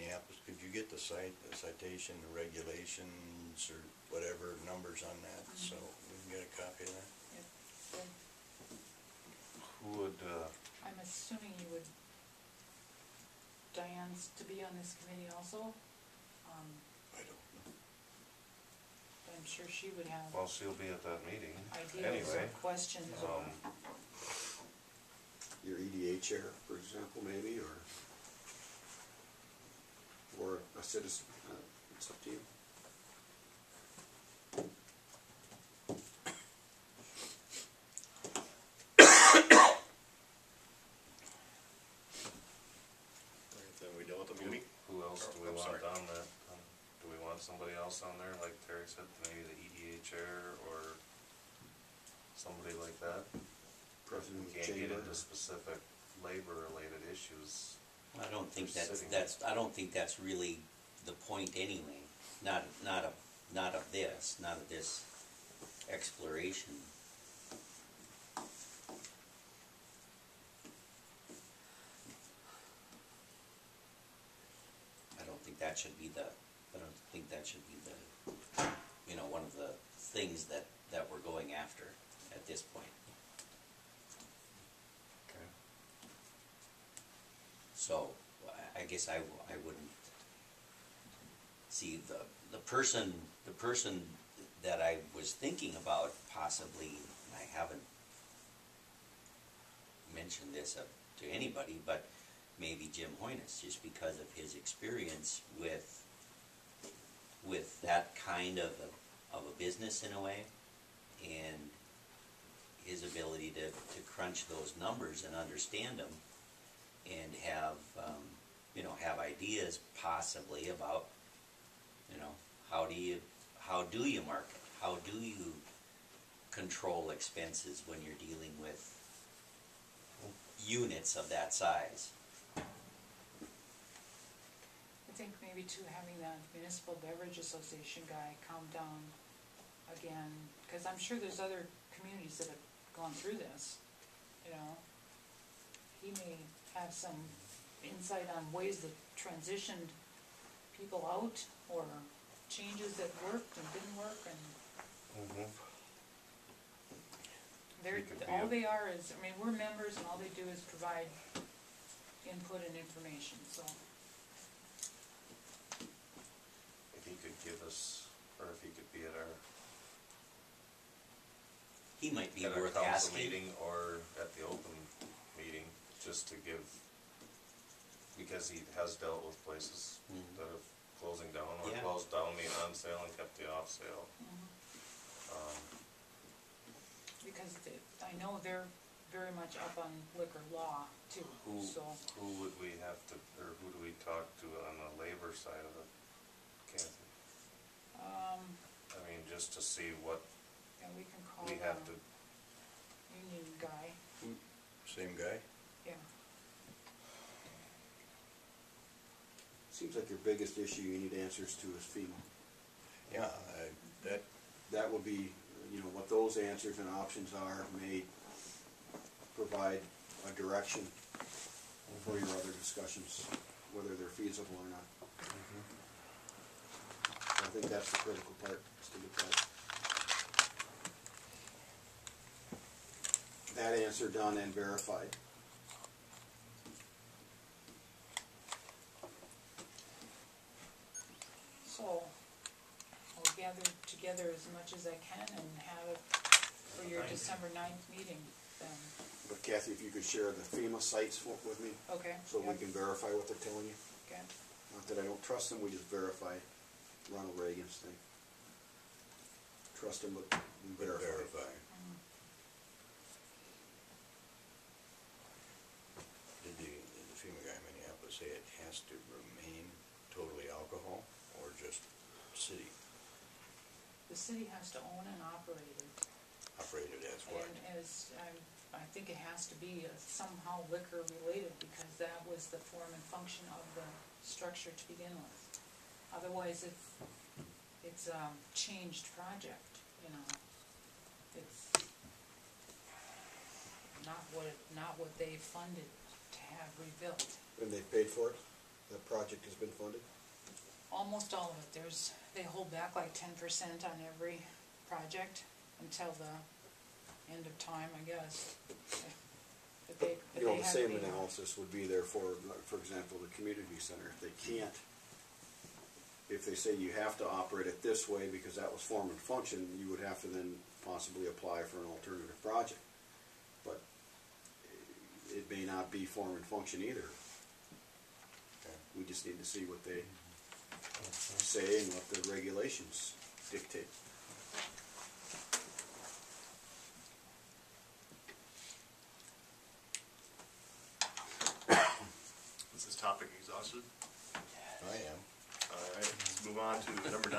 Minneapolis, could you get the citation, the regulations, or whatever numbers on that, so we can get a copy of that? Yep. Good. Who would, I'm assuming you would, Diane's to be on this committee also. I don't know. I'm sure she would have well, she'll be at that meeting ideas or anyway. questions or, Your EDA chair, for example, maybe, or a citizen, it's up to you. Then we deal with the meeting. Who else do we I'm want sorry. on that? Do we want somebody else on there, like Terry said, maybe the EDA chair or somebody like that? President We of the can't get chamber. into specific labor-related issues. I don't think Just that's, sitting. I don't think that's really the point anyway, not of this exploration. I don't think that should be the, you know, one of the things that we're going after at this point. Okay. So, I guess I wouldn't see the person that I was thinking about possibly, and I haven't mentioned this to anybody, but maybe Jim Hoynes, just because of his experience with that kind of a business in a way, and his ability to crunch those numbers and understand them, and have have ideas possibly about, how do you market, how do you control expenses when you're dealing with units of that size. I think maybe too having the Municipal Beverage Association guy calm down again, because I'm sure there's other communities that have gone through this, He may have some insight on ways that transitioned people out, or changes that worked and didn't work, and He could be all a- they are is, we're members, and all they do is provide input and information, so. If he could give us, or if he could be at our He might be at our worth council asking. meeting or at the open meeting, just to give, because he has dealt with places that have closing down, or Yeah. closed down the on sale and kept the off sale. Because I know they're very much up on liquor law too, Who so. would we have to, or who do we talk to on the labor side of it, Kathy? Just to see what Yeah, we can call we the have to, union guy, Same guy? yeah. Seems like your biggest issue you need answers to is FEMA. Yeah, That would be, what those answers and options are may provide a direction for your other discussions, whether they're feasible or not. I think that's the critical part, is to get that answer done and verified. So, I'll gather together as much as I can and have it for your December 9th meeting then. But Kathy, if you could share the FEMA sites with me, Okay. so we yep, can verify what they're telling you. Okay. Not that I don't trust them, we just verify Ronald Reagan's thing. Trust them, but we verify. verify. Did the FEMA guy in Minneapolis say it has to remain totally alcohol, or just city The city has to own and operate it. operated as what? And I think it has to be somehow liquor related, because that was the form and function of the structure to begin with. Otherwise, it's a changed project, It's not what they funded to have rebuilt. And they paid for it? that project has been funded? Almost all of it, they hold back like 10% on every project until the end of time, I guess. But they You know, the have same paid off. analysis would be there for example, the community center. If they can't, if they say you have to operate it this way because that was form and function, you would have to then possibly apply for an alternative project. But it may not be form and function either. Okay. We just need to see what they say and what the regulations dictate. Is this topic exhausted? I am. All right, let's move on to number 9.